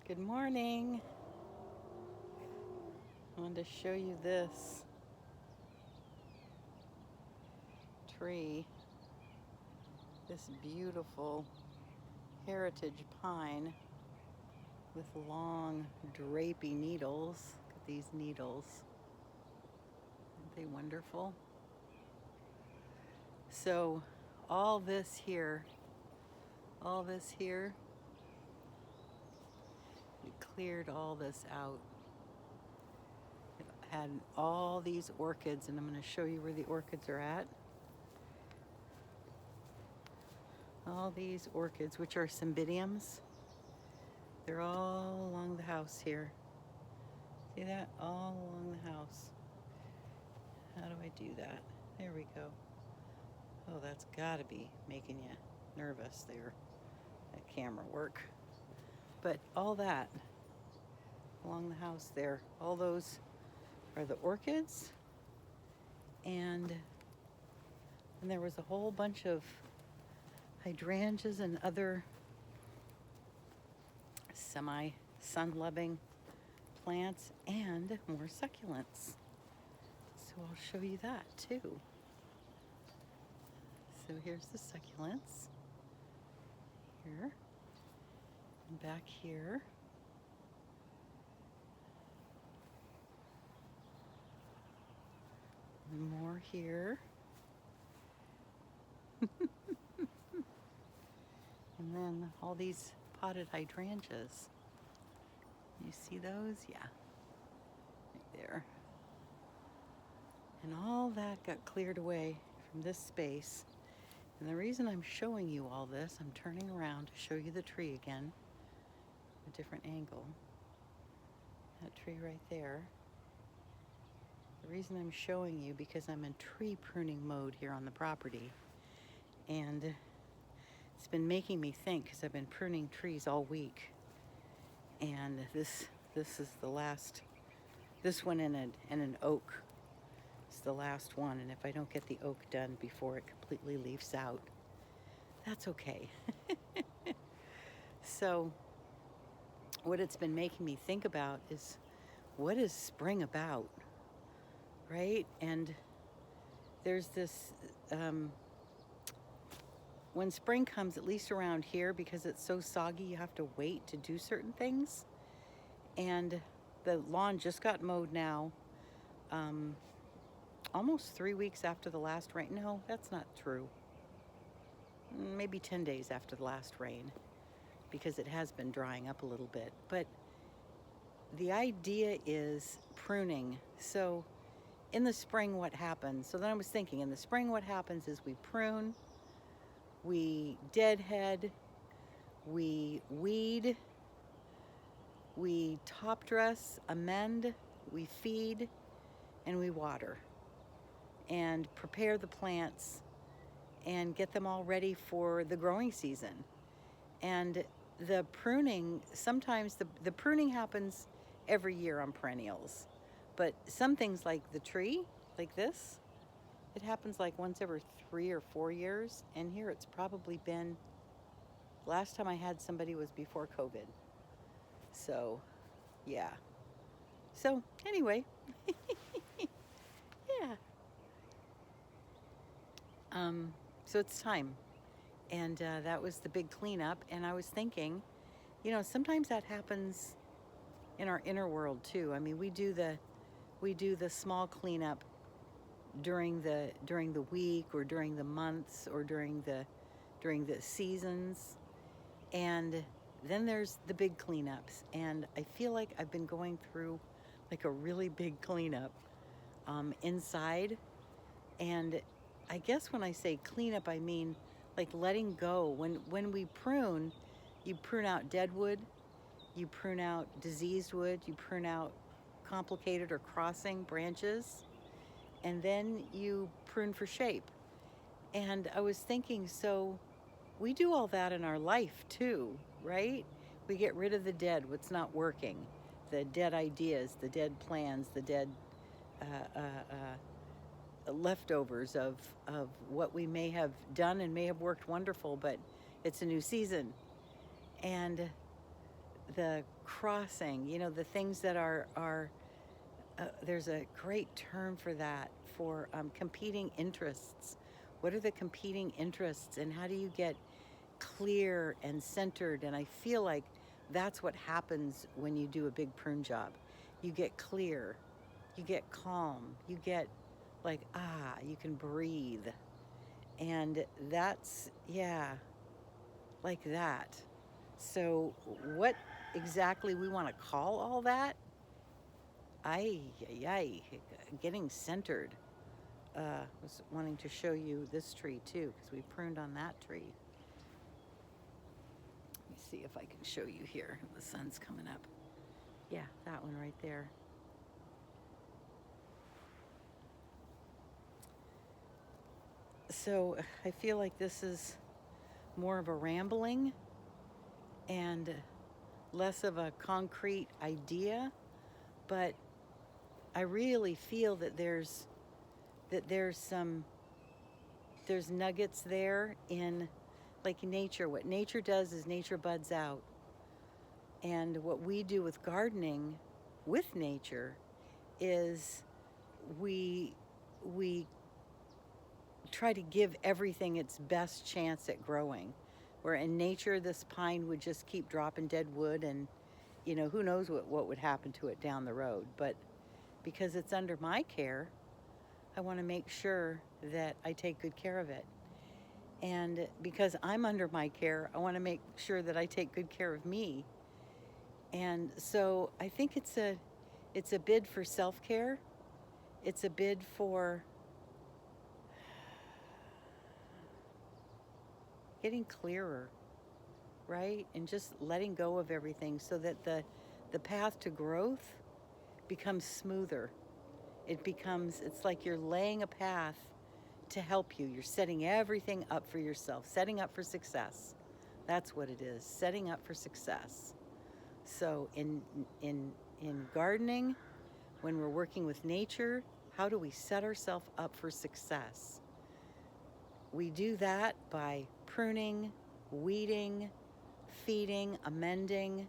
Good morning. I wanted to show you this tree, this beautiful heritage pine with long drapey needles. Look at these needles. Aren't they wonderful? So all this here, we cleared all this out. It had all these orchids, and I'm going to show you where the orchids are at. All these orchids, which are cymbidiums, they're all along the house here. See that? All along the house. How do I do that? There we go. Oh, that's gotta be making you nervous there, that camera work. But all that along the house there, all those are the orchids. And there was a whole bunch of hydrangeas and other semi-sun-loving plants and more succulents. So I'll show you that too. So here's the succulents. Here. And back here. And more here. And then all these potted hydrangeas. You see those? Yeah. Right there. And all that got cleared away from this space. And the reason I'm showing you all this, I'm turning around to show you the tree again, a different angle. That tree right there. The reason I'm showing you because I'm in tree pruning mode here on the property. And it's been making me think because I've been pruning trees all week. And this is the last, this one in an oak. It's the last one, and if I don't get the oak done before it completely leaves out, that's okay. So what it's been making me think about is, what is spring about, right? And there's this, when spring comes, at least around here, because it's so soggy, you have to wait to do certain things. And the lawn just got mowed now, almost 3 weeks after the last rain. No, that's not true. Maybe 10 days after the last rain, because it has been drying up a little bit. But the idea is pruning. So in the spring, what happens? So then I was thinking, in the spring, what happens is we prune, we deadhead, we weed, we top dress, amend, we feed, and we water and prepare the plants and get them all ready for the growing season. And the pruning, sometimes the pruning happens every year on perennials, but some things like the tree, like this, it happens like once every 3 or 4 years. And here it's probably been, last time I had somebody was before COVID. So, yeah. So, anyway, yeah. So it's time. And that was the big cleanup. And I was thinking, sometimes that happens in our inner world too. I mean, we do the small cleanup during the week or during the months or during the seasons. And then there's the big cleanups. And I feel like I've been going through like a really big cleanup inside. And I guess when I say cleanup, I mean like letting go. When we prune, you prune out dead wood, you prune out diseased wood, you prune out complicated or crossing branches, and then you prune for shape. And I was thinking, so we do all that in our life too, right? We get rid of the dead, what's not working, the dead ideas, the dead plans, the dead leftovers of what we may have done and may have worked wonderful, but it's a new season. And the crossing, the things that are there's a great term for that, for competing interests. What are the competing interests, and how do you get clear and centered? And I feel like that's what happens when you do a big prune job. You get clear, you get calm, you get like, you can breathe. And that's, yeah, like that. So what exactly we want to call all that? Getting centered. Was wanting to show you this tree too, because we pruned on that tree. Let me see if I can show you here. The sun's coming up. Yeah, that one right there. So I feel like this is more of a rambling and less of a concrete idea, but I really feel that there's nuggets there in, like, nature. What nature does is nature buds out. And what we do with gardening with nature is we try to give everything its best chance at growing. Where in nature, this pine would just keep dropping dead wood, and who knows what would happen to it down the road. But because it's under my care, I want to make sure that I take good care of it. And because I'm under my care, I want to make sure that I take good care of me. And so I think it's a bid for self-care. It's a bid for getting clearer, right? And just letting go of everything so that the path to growth becomes smoother. It's like you're laying a path to help you. You're setting everything up for yourself, setting up for success. That's what it is, setting up for success. So in gardening, when we're working with nature, how do we set ourselves up for success? We do that by pruning, weeding, feeding, amending.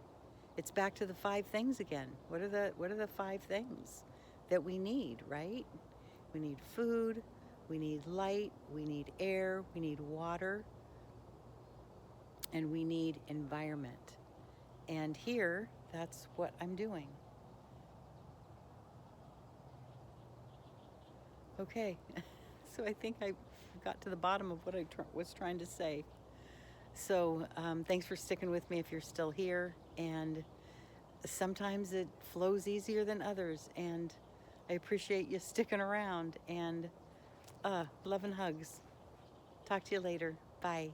It's back to the 5 things again. What are the 5 things that we need, right? We need food, we need light, we need air, we need water, and we need environment. And here, that's what I'm doing. Okay, so I think I got to the bottom of what I was trying to say. So thanks for sticking with me if you're still here. And sometimes it flows easier than others, and I appreciate you sticking around. And love and hugs. Talk to you later. Bye.